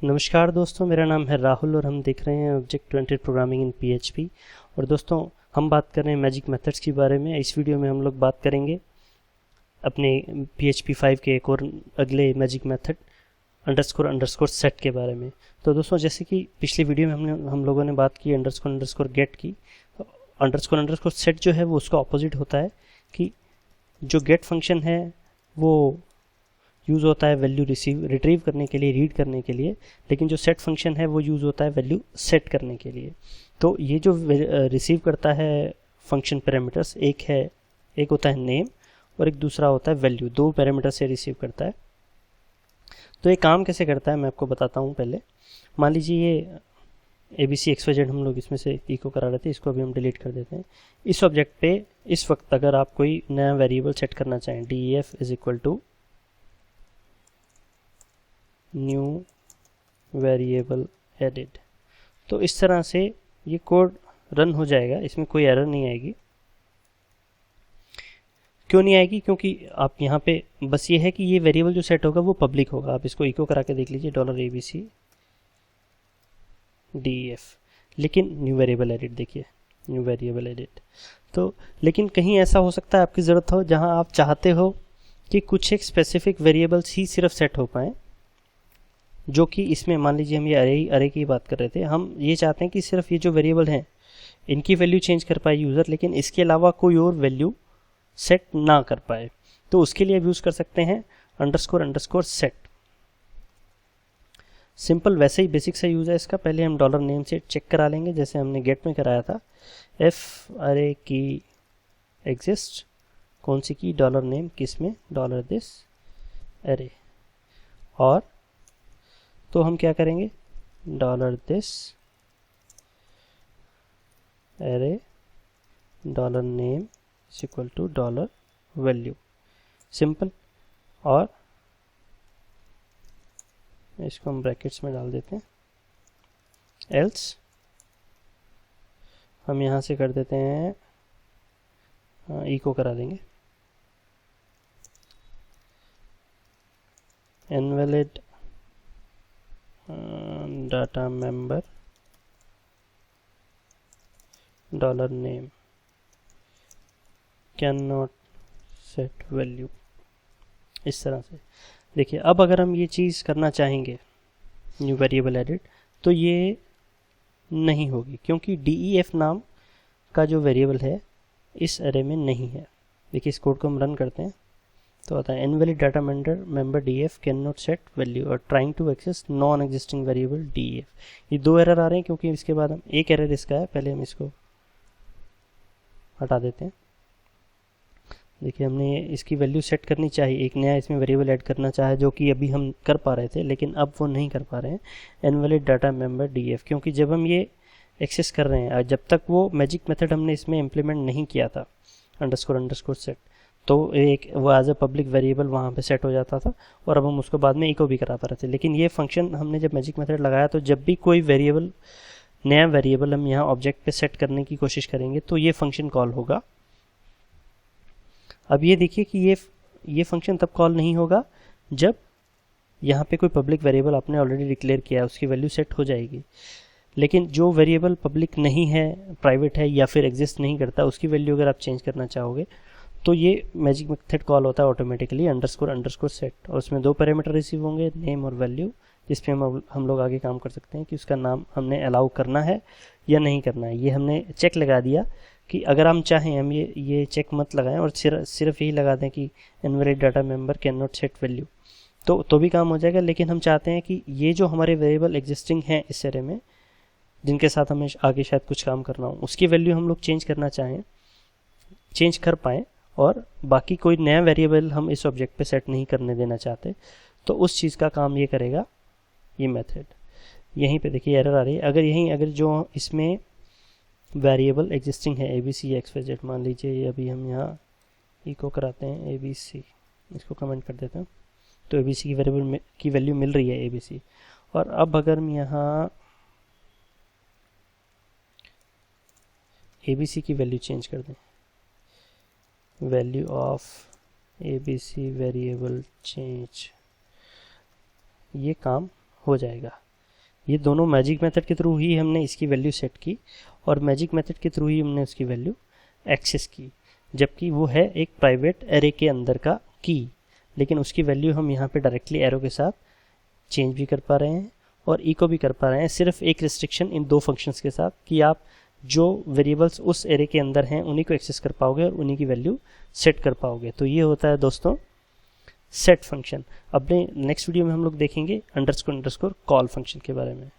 नमस्कार दोस्तों, मेरा नाम है राहुल और हम देख रहे हैं object oriented programming in PHP. और दोस्तों, हम बात कर रहे हैं मैजिक मेथड्स के बारे में। इस वीडियो में हम लोग बात करेंगे अपने पीएचपी 5 के एक और अगले magic method underscore underscore set के बारे में। तो दोस्तों, जैसे कि पिछली वीडियो में हम लोगों ने बात की अंडरस्कोर अंडरस्कोर गेट की। अंडरस्कोर अंडरस्कोर सेट जो है वो उसका ऑपोजिट होता है कि जो गेट फंक्शन है वो यूज़ होता है वैल्यू रिट्रीव करने के लिए, रीड करने के लिए, लेकिन जो सेट फंक्शन है वो यूज़ होता है वैल्यू सेट करने के लिए। तो ये जो रिसीव करता है फंक्शन पैरामीटर्स, एक होता है नेम और एक दूसरा होता है वैल्यू। दो पैरामीटर से रिसीव करता है। तो ये काम कैसे करता है मैं आपको बताता हूँ। पहले मान लीजिए ये ABC XYZ हम लोग इसमें से इको करा रहे थे, इसको अभी हम डिलीट कर देते हैं। इस ऑब्जेक्ट पे इस वक्त अगर आप कोई नया वेरिएबल सेट करना चाहें, DEF is equal to new variable added, तो इस तरह से ये कोड रन हो जाएगा, इसमें कोई एरर नहीं आएगी। क्यों नहीं आएगी? क्योंकि आप यहाँ पे बस ये है कि ये वेरिएबल जो सेट होगा वो पब्लिक होगा। आप इसको इको करा के देख लीजिए, $ABC DEF, लेकिन न्यू वेरिएबल एडिट, देखिए न्यू वेरिएबल एडिट। तो लेकिन कहीं ऐसा हो सकता है आपकी ज़रूरत हो जहाँ आप चाहते हो कि कुछ एक स्पेसिफिक वेरिएबल्स ही सिर्फ सेट हो पाएँ, जो कि इसमें मान लीजिए हम ये अरे की बात कर रहे थे। हम ये चाहते हैं कि सिर्फ ये जो वेरिएबल हैं इनकी वैल्यू चेंज कर पाए यूज़र, लेकिन इसके अलावा कोई और वैल्यू सेट ना कर पाए। तो उसके लिए यूज़ कर सकते हैं अंडरस्कोर अंडरस्कोर सेट। सिंपल वैसे ही बेसिक सा यूज़ है इसका। पहले हम डॉलर नेम से चेक करा लेंगे जैसे हमने गेट में कराया था। एफ अरे की एग्जिस्ट, कौन सी की? डॉलर नेम, किस में? $this अरे। और तो हम क्या करेंगे? $this array dollar name is equal to dollar value. Simple. और इसको हम ब्रैकेट्स में डाल देते हैं। एल्स हम यहाँ से कर देते हैं, इको करा देंगे invalid data member dollar name can not set value. इस तरह से देखिए, अब अगर हम ये चीज़ करना चाहेंगे न्यू वेरिएबल एडिट, तो ये नहीं होगी क्योंकि DEF नाम का जो वेरिएबल है इस अरे में नहीं है। देखिए इस कोड को हम रन करते हैं तो आता है invalid data member DEF can not set value और trying to access non existing variable DEF। ये दो एरर आ रहे हैं क्योंकि इसके बाद हम एक एरर इसका है, पहले हम इसको हटा देते हैं। देखिए हमने इसकी वैल्यू सेट करनी चाहिए, एक नया इसमें वेरिएबल ऐड करना चाहे जो कि अभी हम कर पा रहे थे, लेकिन अब वो नहीं कर पा रहे हैं। इनवैलिड डाटा मेंबर DEF, क्योंकि जब हम ये एक्सेस कर रहे हैं, जब तक वो मैजिक मेथड हमने इसमें इम्प्लीमेंट नहीं किया था अंडरस्कोर अंडरस्कोर सेट, तो एक वो एज अ पब्लिक वेरिएबल वहाँ पे सेट हो जाता था और अब हम उसको बाद में इको भी करा पा रहे थे। लेकिन ये फंक्शन हमने जब मैजिक मेथड लगाया तो जब भी कोई वेरिएबल, नया वेरिएबल हम यहाँ ऑब्जेक्ट पे सेट करने की कोशिश करेंगे तो ये फंक्शन कॉल होगा। अब ये देखिए कि ये फंक्शन तब कॉल नहीं होगा जब यहाँ पे कोई पब्लिक वेरिएबल आपने ऑलरेडी डिक्लेयर किया है, उसकी वैल्यू सेट हो जाएगी। लेकिन जो वेरिएबल पब्लिक नहीं है, प्राइवेट है या फिर एग्जिस्ट नहीं करता, उसकी वैल्यू अगर आप चेंज करना चाहोगे तो ये मैजिक मेथड कॉल होता है ऑटोमेटिकली अंडरस्कोर अंडरस्कोर सेट। और उसमें दो पैरामीटर रिसीव होंगे, नेम और वैल्यू, जिसपे हम लोग आगे काम कर सकते हैं कि उसका नाम हमने अलाउ करना है या नहीं करना है। ये हमने चेक लगा दिया कि अगर हम चाहें हम ये चेक मत लगाएं और सिर्फ यही लगा दें कि invalid data member can not set value, तो भी काम हो जाएगा। लेकिन हम चाहते हैं कि ये जो हमारे वेरिएबल एग्जिस्टिंग हैं इस एरे में, जिनके साथ हमें आगे शायद कुछ काम करना हो, उसकी वैल्यू हम लोग चेंज करना चाहें, चेंज कर पाएँ, और बाकी कोई नया वेरिएबल हम इस ऑब्जेक्ट पे सेट नहीं करने देना चाहते, तो उस चीज़ का काम ये करेगा ये मेथड। यहीं पे देखिए एरर आ रही है। अगर जो इसमें वेरिएबल एग्जिस्टिंग है ABC XYZ, मान लीजिए ये अभी हम यहाँ इको कराते हैं ABC, इसको कमेंट कर देते हैं, तो ABC की वेरिएबल की वैल्यू मिल रही है ABC। और अब अगर हम यहाँ ABC की वैल्यू चेंज कर दें, value of ABC variable change, ये काम हो जाएगा। ये दोनों मैजिक मेथड के थ्रू ही हमने इसकी वैल्यू सेट की और मैजिक मेथड के थ्रू ही हमने उसकी वैल्यू एक्सेस की, जबकि वो है एक प्राइवेट एरे के अंदर का की, लेकिन उसकी वैल्यू हम यहाँ पे डायरेक्टली एरो के साथ चेंज भी कर पा रहे हैं और इको भी कर पा रहे हैं, सिर्फ एक रिस्ट्रिक्शन इन दो फंक्शंस के साथ कि आप जो वेरिएबल्स उस एरे के अंदर हैं उन्हीं को एक्सेस कर पाओगे और उन्हीं की वैल्यू सेट कर पाओगे। तो ये होता है दोस्तों सेट फंक्शन। अपने नेक्स्ट वीडियो में हम लोग देखेंगे अंडरस्कोर कॉल फंक्शन के बारे में।